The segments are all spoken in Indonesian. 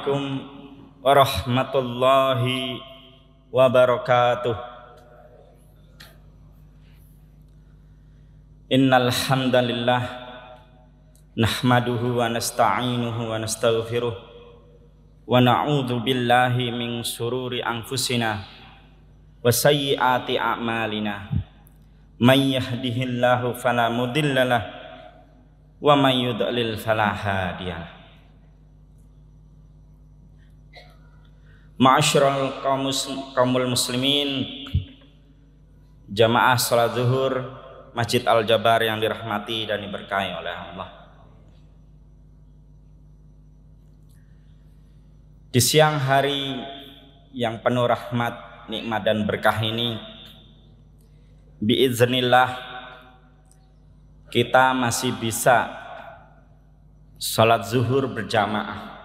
Assalamualaikum warahmatullahi wabarakatuh. Innal hamdalillah nahmaduhu wa nasta'inuhu wa nastaghfiruh wa na'udzu billahi min shururi anfusina wa sayyiati a'malina. May yahdihillahu fala mudhillalah wa may yudlil fala hadiyalah. Ma'asyiral kaumul muslimin, jamaah salat zuhur Masjid Al-Jabar yang dirahmati dan diberkahi oleh Allah. Di siang hari yang penuh rahmat, nikmat dan berkah ini, biiznillah kita masih bisa salat zuhur berjamaah.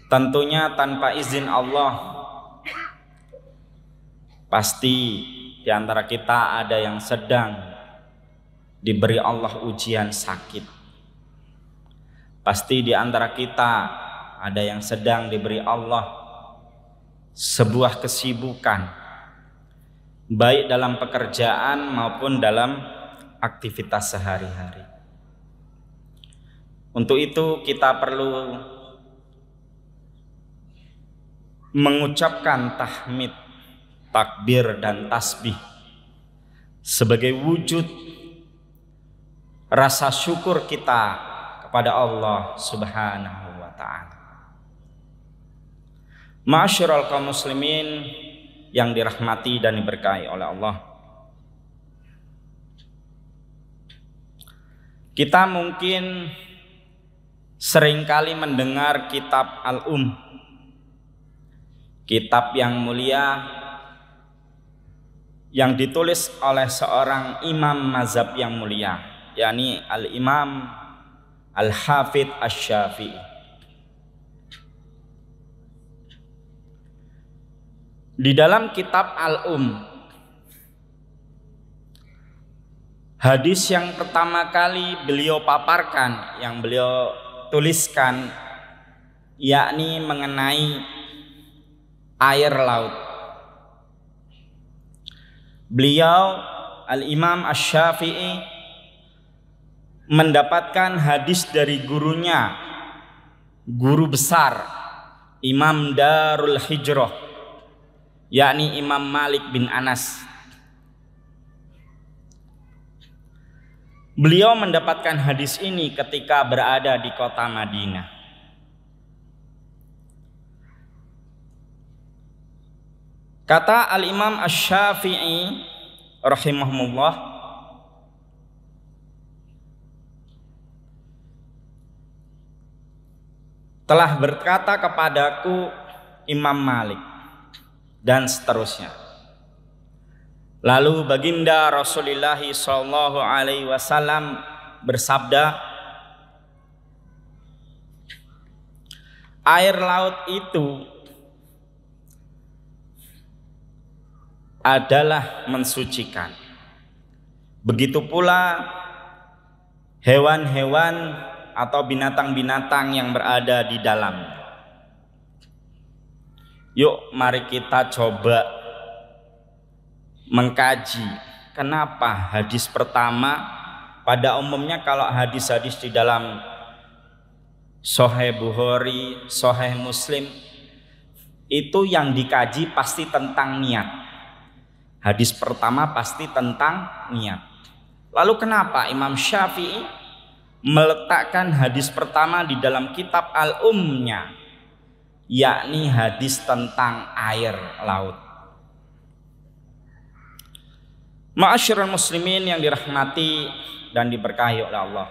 Tentunya tanpa izin Allah, pasti di antara kita ada yang sedang diberi Allah ujian sakit. Pasti di antara kita ada yang sedang diberi Allah sebuah kesibukan, baik dalam pekerjaan maupun dalam aktivitas sehari-hari. Untuk itu kita perlu mengucapkan tahmid, takbir dan tasbih sebagai wujud rasa syukur kita kepada Allah Subhanahu wa ta'ala. Ma'asyiral kaum muslimin yang dirahmati dan diberkahi oleh Allah. Kita mungkin seringkali mendengar kitab kitab yang mulia yang ditulis oleh seorang imam mazhab yang mulia, yakni Al-Imam Al-Hafidh Asy-Syafi'i. Di dalam kitab hadis yang pertama kali beliau paparkan, yang beliau tuliskan, yakni mengenai air laut. Beliau Al-Imam Asy-Syafi'i mendapatkan hadis dari gurunya, guru besar Imam Darul Hijrah, yakni Imam Malik bin Anas. Beliau mendapatkan hadis ini ketika berada di kota Madinah. Kata Al-Imam Asy-Syafi'i rahimahullah, telah berkata kepadaku Imam Malik, dan seterusnya. Lalu baginda Rasulullah sallallahu alaihi wasallam bersabda, air laut itu adalah mensucikan. Begitu pula hewan-hewan atau binatang-binatang yang berada di dalam. Yuk mari kita coba mengkaji kenapa hadis pertama, pada umumnya kalau hadis-hadis di dalam Sahih Bukhari, Sahih Muslim, itu yang dikaji pasti tentang niat. Hadis pertama pasti tentang niat. Lalu kenapa Imam Syafi'i meletakkan hadis pertama di dalam kitab Al-Ummnya, yakni hadis tentang air laut? Ma'asyiral muslimin yang dirahmati dan diberkahi oleh Allah.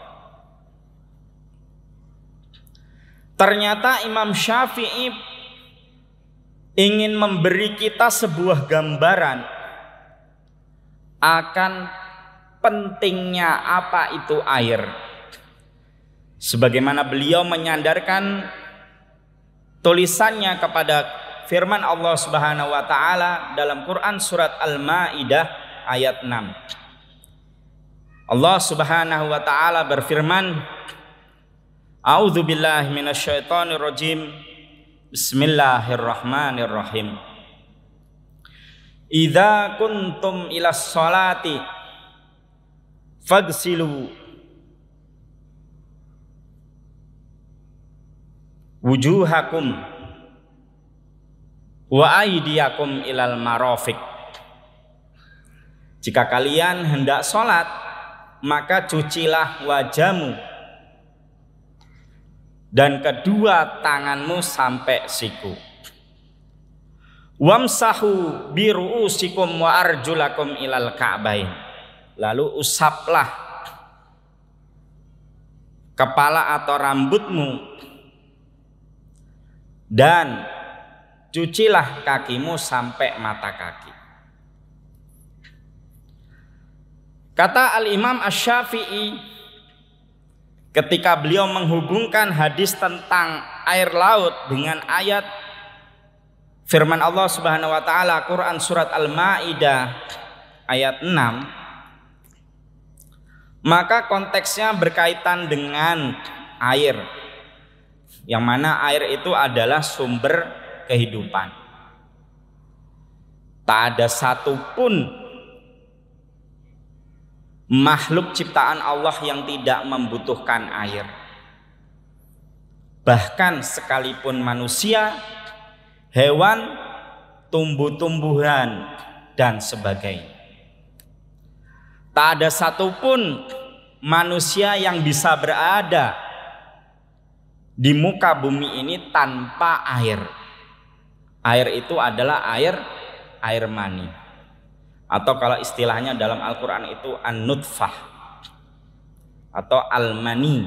Ternyata Imam Syafi'i ingin memberi kita sebuah gambaran akan pentingnya apa itu air. Sebagaimana beliau menyandarkan tulisannya kepada firman Allah Subhanahu wa taala dalam Quran surat Al-Maidah ayat 6. Allah Subhanahu wa taala berfirman, A'udzubillahi minasyaitonirrajim. Bismillahirrahmanirrahim. Idza kuntum ilas sholati fagsilu wujuhakum wa aydiyakum ilal marafiq. Jika kalian hendak sholat, maka cucilah wajahmu dan kedua tanganmu sampai siku. Wamsahu biru'usikum wa arjulakum ilal ka'bain. Lalu usaplah kepala atau rambutmu dan cucilah kakimu sampai mata kaki. Kata Al-Imam Asy-Syafi'i ketika beliau menghubungkan hadis tentang air laut dengan ayat firman Allah Subhanahu wa taala Quran surat Al-Maidah ayat 6, maka konteksnya berkaitan dengan air, yang mana air itu adalah sumber kehidupan. Tak ada satupun makhluk ciptaan Allah yang tidak membutuhkan air. Bahkan sekalipun manusia, hewan, tumbuh-tumbuhan, dan sebagainya. Tak ada satupun manusia yang bisa berada di muka bumi ini tanpa air. Air itu adalah air mani, atau kalau istilahnya dalam Al-Quran itu an-nutfah atau al-mani.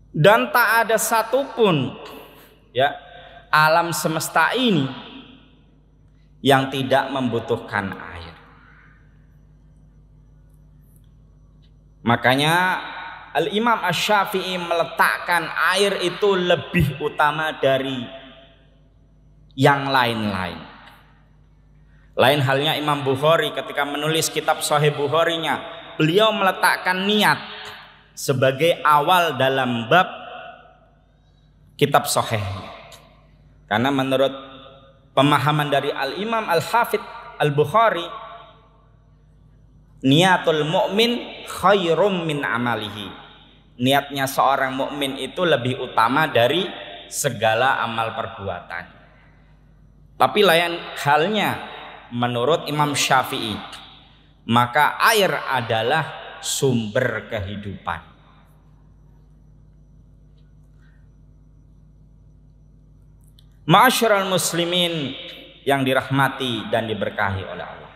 Dan tak ada satupun alam semesta ini yang tidak membutuhkan air. Makanya Al-Imam Asy-Syafi'i meletakkan air itu lebih utama dari yang lain-lain. Lain halnya Imam Bukhari ketika menulis kitab Sahih Bukharinya, beliau meletakkan niat sebagai awal dalam bab kitab Sahih. Karena menurut pemahaman dari Al-Imam Al-Hafidz Al-Bukhari, niatul mu'min khairum min amalihi. Niatnya seorang mukmin itu lebih utama dari segala amal perbuatan. Tapi lain halnya menurut Imam Syafi'i, maka air adalah sumber kehidupan. Ma'asyiral muslimin yang dirahmati dan diberkahi oleh Allah.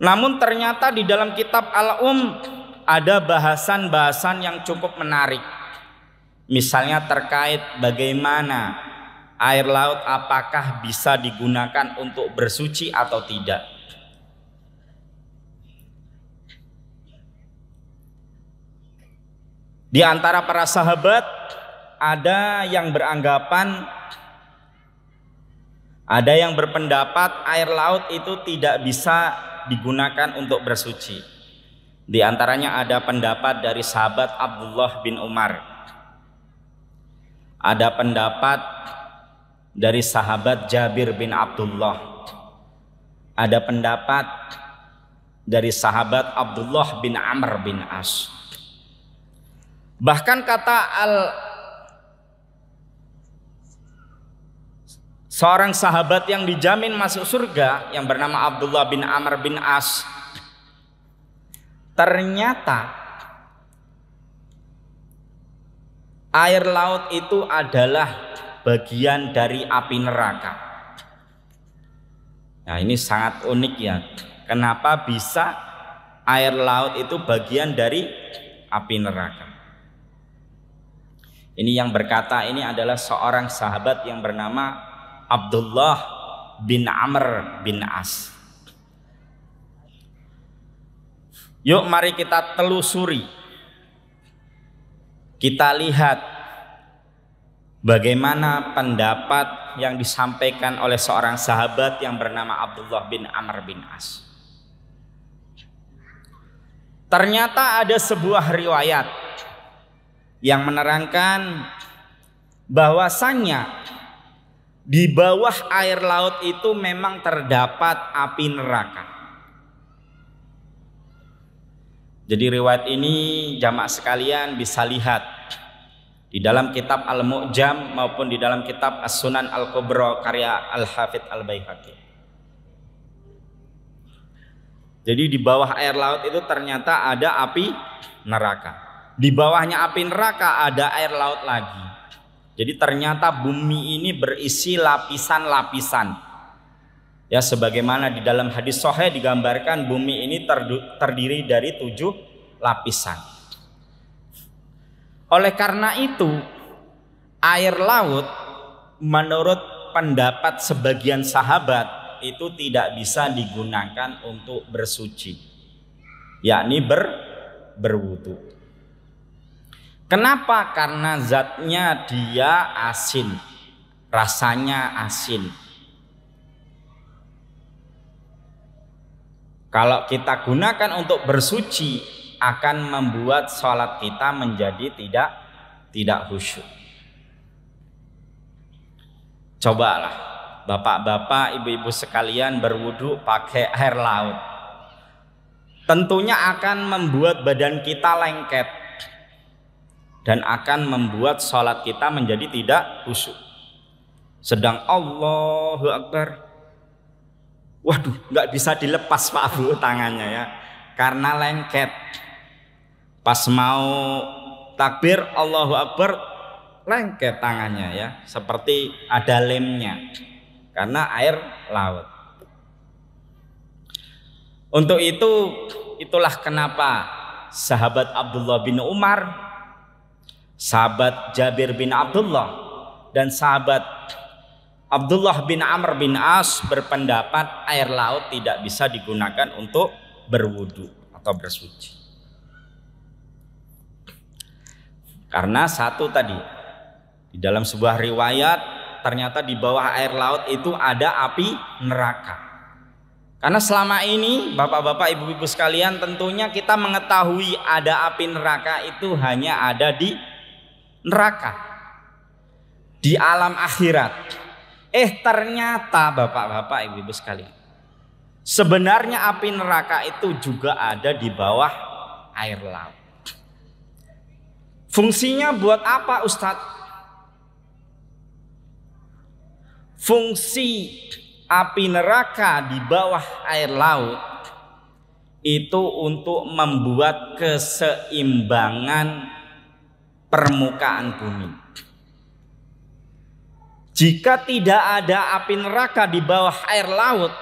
Namun ternyata di dalam kitab Al-Um ada bahasan-bahasan yang cukup menarik. Misalnya terkait bagaimana air laut apakah bisa digunakan untuk bersuci atau tidak. Di antara para sahabat ada yang berpendapat air laut itu tidak bisa digunakan untuk bersuci. Di antaranya ada pendapat dari sahabat Abdullah bin Umar. Ada pendapat dari sahabat Jabir bin Abdullah. Ada pendapat dari sahabat Abdullah bin Amr bin As. Bahkan kata seorang sahabat yang dijamin masuk surga yang bernama Abdullah bin Amr bin As, ternyata air laut itu adalah bagian dari api neraka. Nah, ini sangat unik ya. Kenapa bisa air laut itu bagian dari api neraka? Ini yang berkata ini adalah seorang sahabat yang bernama Abdullah bin Amr bin As. Yuk mari kita telusuri. Kita lihat bagaimana pendapat yang disampaikan oleh seorang sahabat yang bernama Abdullah bin Amr bin As. Ternyata ada sebuah riwayat yang menerangkan bahwasannya di bawah air laut itu memang terdapat api neraka. Jadi riwayat ini jamaah sekalian bisa lihat di dalam kitab Al-Mu'jam maupun di dalam kitab As-Sunan Al-Kubra karya Al-Hafidz Al-Baihaqi. Jadi di bawah air laut itu ternyata ada api neraka. Di bawahnya api neraka ada air laut lagi. Jadi ternyata bumi ini berisi lapisan-lapisan. Ya, sebagaimana di dalam hadis sahih digambarkan bumi ini terdiri dari 7 lapisan. Oleh karena itu, air laut menurut pendapat sebagian sahabat itu tidak bisa digunakan untuk bersuci, yakni berwudu. Kenapa? Karena zatnya dia asin, rasanya asin. Kalau kita gunakan untuk bersuci akan membuat sholat kita menjadi tidak khusyuk. Cobalah bapak-bapak, ibu-ibu sekalian berwudu pakai air laut. Tentunya akan membuat badan kita lengket dan akan membuat sholat kita menjadi tidak khusyuk. Sedang Allahu Akbar, waduh, nggak bisa dilepas Pak Bu tangannya ya, karena lengket. Pas mau takbir Allahu Akbar, lengket tangannya ya, seperti ada lemnya karena air laut. Untuk itulah kenapa sahabat Abdullah bin Umar, sahabat Jabir bin Abdullah, dan sahabat Abdullah bin Amr bin As berpendapat air laut tidak bisa digunakan untuk berwudu atau bersuci. Karena satu tadi, di dalam sebuah riwayat ternyata di bawah air laut itu ada api neraka. Karena selama ini bapak-bapak, ibu-ibu sekalian, tentunya kita mengetahui ada api neraka itu hanya ada di neraka, di alam akhirat. Ternyata bapak-bapak, ibu-ibu sekalian, sebenarnya api neraka itu juga ada di bawah air laut. Fungsinya buat apa, Ustadz? Fungsi api neraka di bawah air laut itu untuk membuat keseimbangan permukaan bumi. Jika tidak ada api neraka di bawah air laut,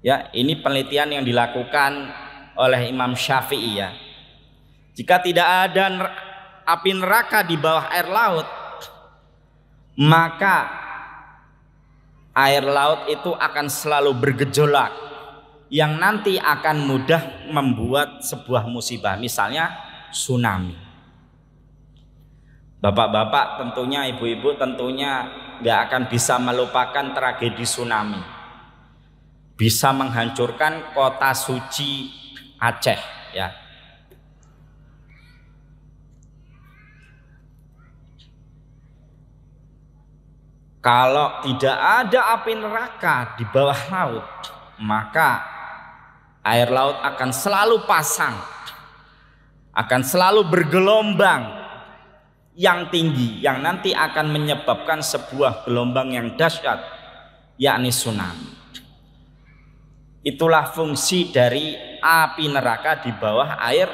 ya, ini penelitian yang dilakukan oleh Imam Syafi'i ya. Jika tidak ada api neraka di bawah air laut, maka air laut itu akan selalu bergejolak, yang nanti akan mudah membuat sebuah musibah, misalnya tsunami. Bapak-bapak tentunya, ibu-ibu tentunya gak akan bisa melupakan tragedi tsunami. Bisa menghancurkan kota suci Aceh ya. Kalau tidak ada api neraka di bawah laut, maka air laut akan selalu pasang, akan selalu bergelombang yang tinggi, yang nanti akan menyebabkan sebuah gelombang yang dahsyat, yakni tsunami. Itulah fungsi dari api neraka di bawah air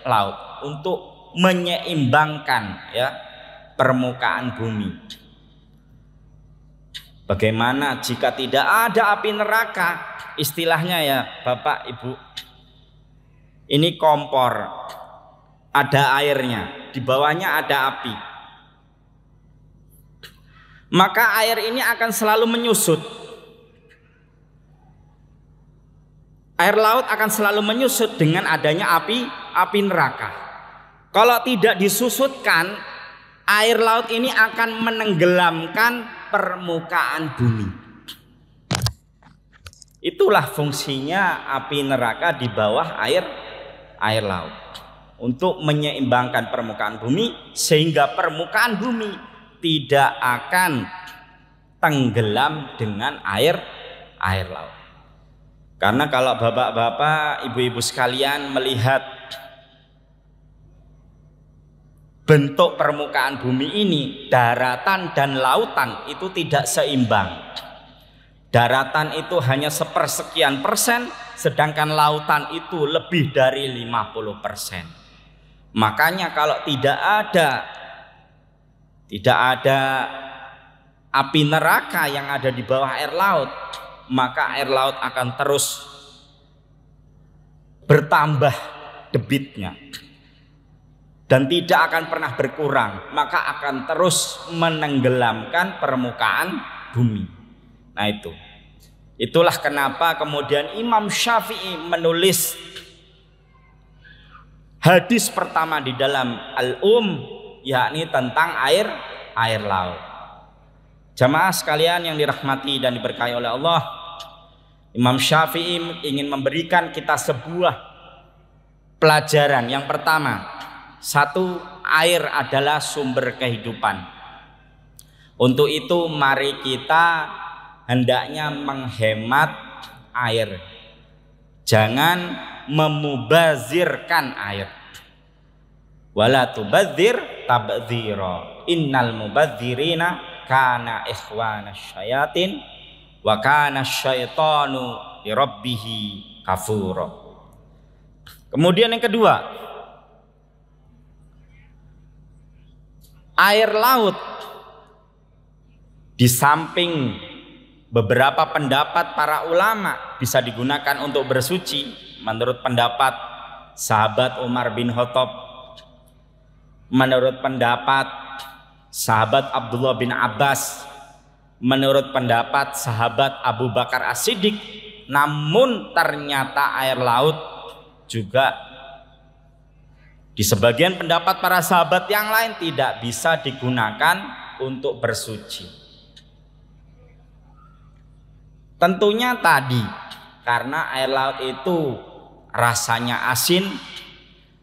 laut, untuk menyeimbangkan ya permukaan bumi. Bagaimana jika tidak ada api neraka? Istilahnya ya Bapak Ibu, ini kompor, ada airnya, di bawahnya ada api. Maka air ini akan selalu menyusut. Air laut akan selalu menyusut dengan adanya api neraka. Kalau tidak disusutkan, air laut ini akan menenggelamkan permukaan bumi. Itulah fungsinya api neraka di bawah air air laut untuk menyeimbangkan permukaan bumi sehingga permukaan bumi tidak akan tenggelam dengan air laut. Karena kalau bapak-bapak, ibu-ibu sekalian melihat bentuk permukaan bumi ini, daratan dan lautan itu tidak seimbang. Daratan itu hanya sepersekian persen, sedangkan lautan itu lebih dari 50%. Makanya kalau tidak ada api neraka yang ada di bawah air laut, maka air laut akan terus bertambah debitnya dan tidak akan pernah berkurang, maka akan terus menenggelamkan permukaan bumi. Nah, itulah kenapa kemudian Imam Syafi'i menulis hadis pertama di dalam yakni tentang air laut. Jamaah sekalian yang dirahmati dan diberkahi oleh Allah, Imam Syafi'i ingin memberikan kita sebuah pelajaran. Yang pertama, satu, air adalah sumber kehidupan. Untuk itu mari kita hendaknya menghemat air, jangan memubazirkan air. Wala tubadzir tabdzira, innal mubadzirina kana ikhwanasy syayatin wa kana syaitanu li rabbih kafura. Kemudian yang kedua, air laut di samping beberapa pendapat para ulama bisa digunakan untuk bersuci. Menurut pendapat sahabat Umar bin Khattab, menurut pendapat sahabat Abdullah bin Abbas, menurut pendapat sahabat Abu Bakar As-Siddiq. Namun ternyata air laut juga di sebagian pendapat para sahabat yang lain tidak bisa digunakan untuk bersuci. Tentunya tadi karena air laut itu rasanya asin,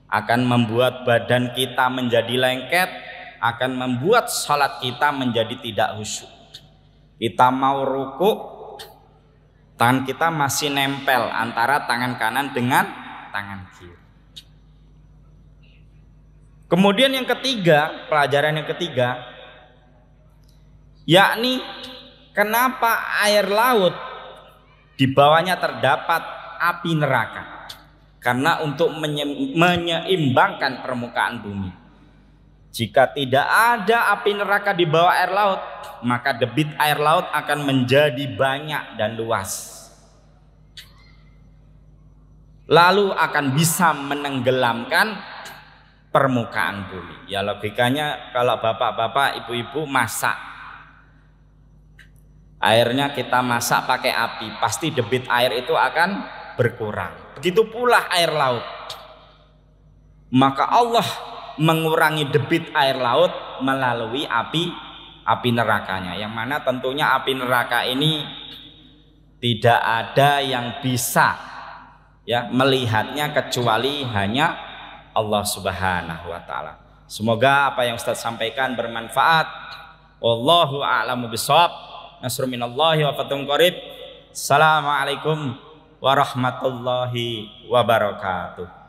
akan membuat badan kita menjadi lengket, akan membuat salat kita menjadi tidak khusyuk. Kita mau rukuk, tangan kita masih nempel antara tangan kanan dengan tangan kiri. Kemudian yang ketiga, pelajaran yang ketiga, yakni kenapa air laut di bawahnya terdapat api neraka? Karena untuk menyeimbangkan permukaan bumi. Jika tidak ada api neraka di bawah air laut, maka debit air laut akan menjadi banyak dan luas, lalu akan bisa menenggelamkan permukaan bumi. Ya logikanya kalau bapak-bapak, ibu-ibu masak, airnya kita masak pakai api, pasti debit air itu akan berkurang. Begitu pula air laut. Maka Allah mengurangi debit air laut melalui api nerakanya, yang mana tentunya api neraka ini tidak ada yang bisa melihatnya kecuali hanya Allah Subhanahu wa taala. Semoga apa yang Ustaz sampaikan bermanfaat. Wallahu a'lamu bishawab. Nasrun minallahi wa fathun qarib. Assalamualaikum warahmatullahi wabarakatuh.